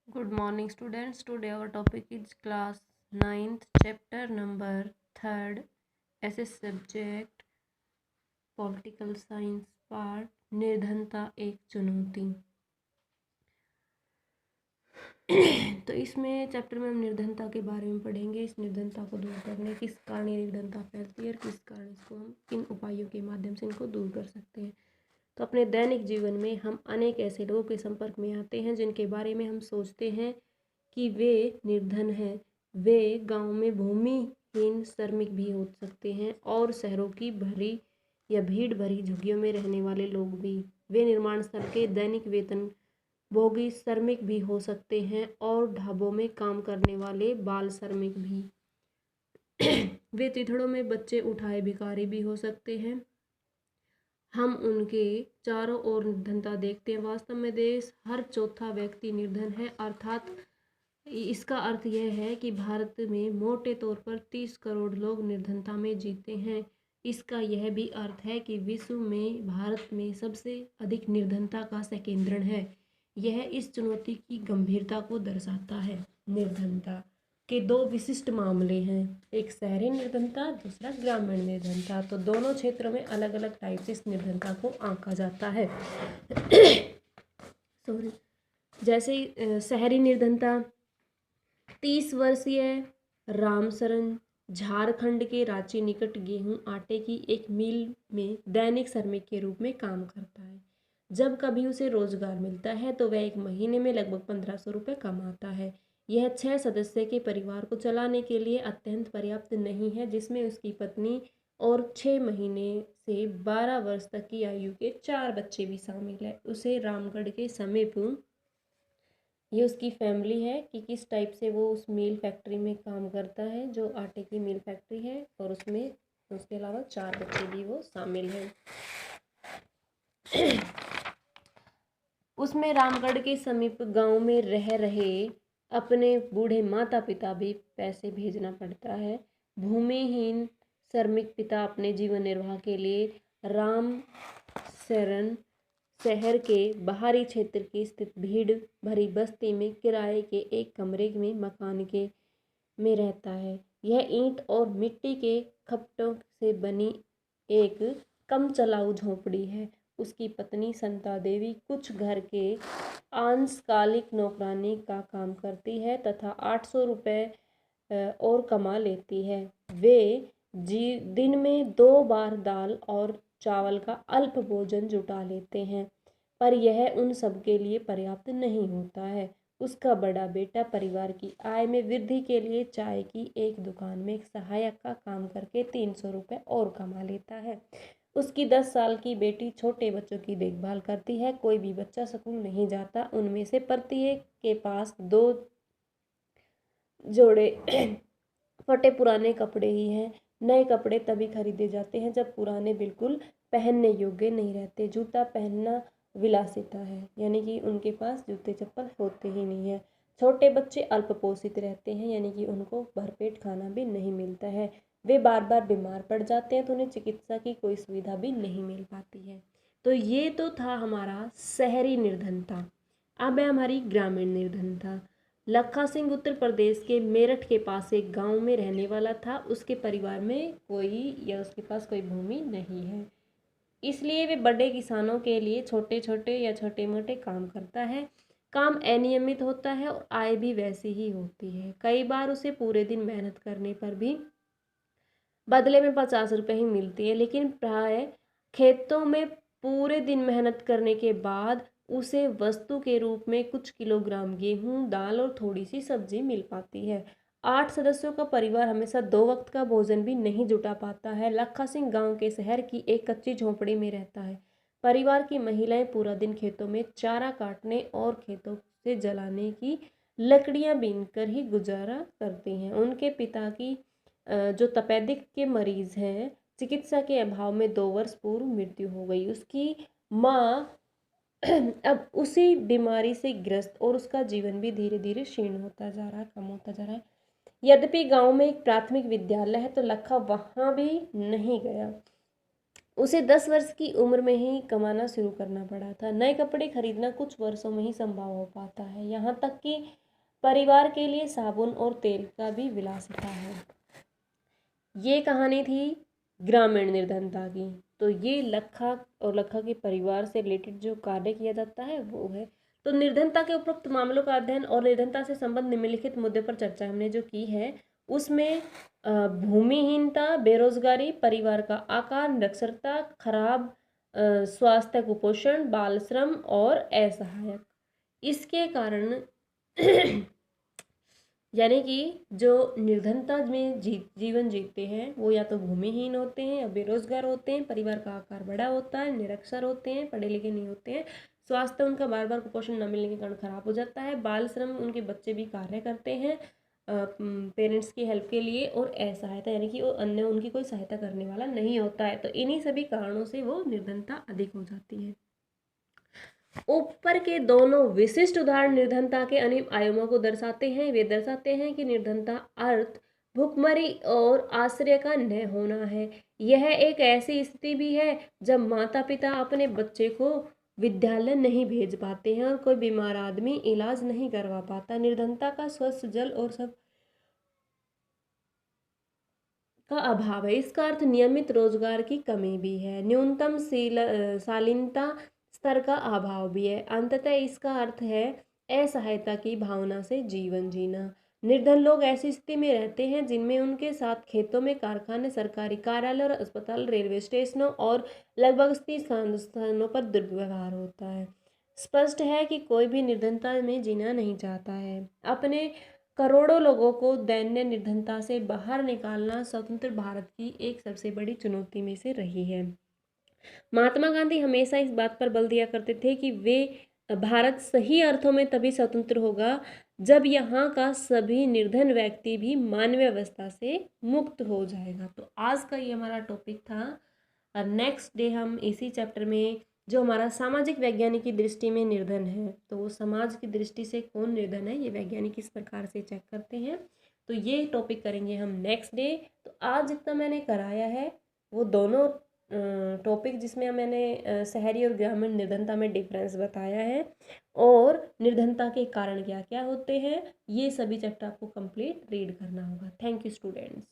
Good morning, students. Today our topic is class 9th, chapter number 3rd, SS subject, political science part, निर्धनता एक चुनौती। तो इसमें chapter में हम निर्धनता के बारे में पढ़ेंगे। इस निर्धनता को दूर करने, किस कारण ये निर्धनता फैलती है और किस कारण इसको हम किन उपायों के माध्यम से इनको दूर कर सकते हैं। तो अपने दैनिक जीवन में हम अनेक ऐसे लोगों के संपर्क में आते हैं जिनके बारे में हम सोचते हैं कि वे निर्धन हैं। वे गांव में भूमिहीन श्रमिक भी हो सकते हैं और शहरों की भरी या भीड़ भरी झुग्गियों में रहने वाले लोग भी। वे निर्माण स्थल के दैनिक वेतन भोगी श्रमिक भी हो सकते हैं और ढाबों में काम करने वाले बाल श्रमिक भी। वे चिथड़ों में बच्चे उठाए भिखारी भी हो सकते हैं। हम उनके चारों ओर निर्धनता देखते हैं। वास्तव में देश हर चौथा व्यक्ति निर्धन है, अर्थात इसका अर्थ यह है कि भारत में मोटे तौर पर 30 करोड़ लोग निर्धनता में जीते हैं। इसका यह भी अर्थ है कि विश्व में भारत में सबसे अधिक निर्धनता का संकेंद्रण है। यह इस चुनौती की गंभीरता को दर्शाता है। निर्धनता के दो विशिष्ट मामले हैं, एक शहरी निर्धनता, दूसरा ग्रामीण निर्धनता। तो दोनों क्षेत्रों में अलग अलग टाइप से इस निर्धनता को आंका जाता है। सॉरी, जैसे शहरी निर्धनता 30 वर्षीय रामशरण झारखंड के रांची निकट गेहूं आटे की एक मिल में दैनिक श्रमिक के रूप में काम करता है। जब कभी उसे रोजगार मिलता है तो वह एक महीने में लगभग 1500 रुपये कमाता है। यह 6 सदस्य के परिवार को चलाने के लिए अत्यंत पर्याप्त नहीं है, जिसमें उसकी पत्नी और 6 महीने से 12 वर्ष तक की आयु के 4 बच्चे भी शामिल है। उसे रामगढ़ के समीप, ये उसकी फैमिली है कि किस टाइप से वो उस मिल फैक्ट्री में काम करता है, जो आटे की मिल फैक्ट्री है, और उसमें उसके अलावा 4 बच्चे भी वो शामिल हैं। उसमें रामगढ़ के समीप गांव में रह रहे अपने बूढ़े माता पिता भी पैसे भेजना पड़ता है। भूमिहीन श्रमिक पिता अपने जीवन निर्वाह के लिए राम शरण शहर के बाहरी क्षेत्र की स्थित भीड़ भरी बस्ती में किराए के एक कमरे में मकान के में रहता है। यह ईंट और मिट्टी के खपटों से बनी एक कम चलाऊ झोपड़ी है। उसकी पत्नी संता देवी कुछ घर के अंशकालिक नौकरानी का काम करती है तथा 800 रुपये और कमा लेती है। वे दिन में 2 बार दाल और चावल का अल्प भोजन जुटा लेते हैं, पर यह उन सब के लिए पर्याप्त नहीं होता है। उसका बड़ा बेटा परिवार की आय में वृद्धि के लिए चाय की एक दुकान में एक सहायक का काम करके 300 रुपये और कमा लेता है। उसकी 10 साल की बेटी छोटे बच्चों की देखभाल करती है। कोई भी बच्चा स्कूल नहीं जाता। उनमें से प्रत्येक के पास 2 जोड़े फटे पुराने कपड़े ही हैं। नए कपड़े तभी खरीदे जाते हैं जब पुराने बिल्कुल पहनने योग्य नहीं रहते। जूता पहनना विलासिता है, यानी कि उनके पास जूते चप्पल होते ही नहीं है। छोटे बच्चे अल्प पोषित रहते हैं, यानी कि उनको भरपेट खाना भी नहीं मिलता है। वे बार बार बीमार पड़ जाते हैं तो उन्हें चिकित्सा की कोई सुविधा भी नहीं मिल पाती है। तो ये तो था हमारा शहरी निर्धनता। अब है हमारी ग्रामीण निर्धनता। लखा सिंह उत्तर प्रदेश के मेरठ के पास एक गांव में रहने वाला था। उसके परिवार में उसके पास कोई भूमि नहीं है, इसलिए वे बड़े किसानों के लिए छोटे छोटे या छोटे मोटे काम करता है। काम अनियमित होता है और आय भी वैसी ही होती है। कई बार उसे पूरे दिन मेहनत करने पर भी बदले में 50 रुपये ही मिलती है, लेकिन प्राय खेतों में पूरे दिन मेहनत करने के बाद उसे वस्तु के रूप में कुछ किलोग्राम गेहूं, दाल और थोड़ी सी सब्जी मिल पाती है। 8 सदस्यों का परिवार हमेशा 2 वक्त का भोजन भी नहीं जुटा पाता है। लखा सिंह गांव के शहर की एक कच्ची झोंपड़ी में रहता है। परिवार की महिलाएं पूरा दिन खेतों में चारा काटने और खेतों से जलाने की लकड़ियां बीनकर ही गुजारा करती हैं। उनके पिता की जो तपेदिक के मरीज हैं, चिकित्सा के अभाव में 2 वर्ष पूर्व मृत्यु हो गई। उसकी माँ अब उसी बीमारी से ग्रस्त और उसका जीवन भी धीरे धीरे क्षीण होता जा रहा है, कम होता जा रहा है। यद्यपि गांव में एक प्राथमिक विद्यालय है तो लखा वहां भी नहीं गया। उसे 10 वर्ष की उम्र में ही कमाना शुरू करना पड़ा था। नए कपड़े खरीदना कुछ वर्षों में ही संभव हो पाता है, यहाँ तक कि परिवार के लिए साबुन और तेल का भी विलासिता है। ये कहानी थी ग्रामीण निर्धनता की। तो ये लखा और लखा के परिवार से रिलेटेड जो कार्य किया जाता है वो है। तो निर्धनता के उपरोक्त मामलों का अध्ययन और निर्धनता से संबंध निम्नलिखित मुद्दे पर चर्चा हमने जो की है उसमें भूमिहीनता, बेरोजगारी, परिवार का आकार, निरक्षरता, खराब स्वास्थ्य, कुपोषण, बाल श्रम और असहायक, इसके कारण यानी कि जो निर्धनता में जीवन जीते हैं वो या तो भूमिहीन होते हैं या बेरोजगार होते हैं, परिवार का आकार बड़ा होता है, निरक्षर होते हैं, पढ़े लिखे नहीं होते हैं, स्वास्थ्य उनका बार बार कुपोषण न मिलने के कारण खराब हो जाता है, बाल श्रम, उनके बच्चे भी कार्य करते हैं पेरेंट्स की हेल्प के लिए, और असहायता यानी कि वो अन्य उनकी कोई सहायता करने वाला नहीं होता है। तो इन्हीं सभी कारणों से वो निर्धनता अधिक हो जाती है। ऊपर के दोनों विशिष्ट उदाहरण निर्धनता के अनेक आयामों को दर्शाते हैं। वे दर्शाते हैं कि निर्धनता अर्थ भुखमरी और आश्रय का न होना है। यह एक ऐसी स्थिति भी है जब माता पिता अपने बच्चे को विद्यालय नहीं भेज पाते हैं और कोई बीमार आदमी इलाज नहीं करवा पाता। निर्धनता का स्वच्छ जल और सब का अभाव है। इसका अर्थ नियमित रोजगार की कमी भी है, न्यूनतम शालीनता स्तर का अभाव भी है। अंततः इसका अर्थ है असहायता की भावना से जीवन जीना। निर्धन लोग ऐसी स्थिति में रहते हैं जिनमें उनके साथ खेतों में, कारखाने, सरकारी कार्यालय और अस्पताल, रेलवे स्टेशनों और लगभग 30 स्थानों पर दुर्व्यवहार होता है। स्पष्ट है कि कोई भी निर्धनता में जीना नहीं चाहता है। अपने करोड़ों लोगों को दैन्य निर्धनता से बाहर निकालना स्वतंत्र भारत की एक सबसे बड़ी चुनौती में से रही है। महात्मा गांधी हमेशा इस बात पर बल दिया करते थे कि वे भारत सही अर्थों में तभी स्वतंत्र होगा जब यहाँ का सभी निर्धन व्यक्ति भी मानवीय अवस्था से मुक्त हो जाएगा। तो आज का ये हमारा टॉपिक था, और नेक्स्ट डे हम इसी चैप्टर में जो हमारा सामाजिक वैज्ञानिक की दृष्टि में निर्धन है, तो वो समाज की दृष्टि से कौन निर्धन है ये वैज्ञानिक किस प्रकार से चेक करते हैं, तो ये टॉपिक करेंगे हम नेक्स्ट डे। तो आज जितना मैंने कराया है वो दोनों टॉपिक जिसमें मैंने शहरी और ग्रामीण निर्धनता में डिफरेंस बताया है और निर्धनता के कारण क्या क्या होते हैं, ये सभी चैप्टर आपको कंप्लीट रीड करना होगा। Thank you students.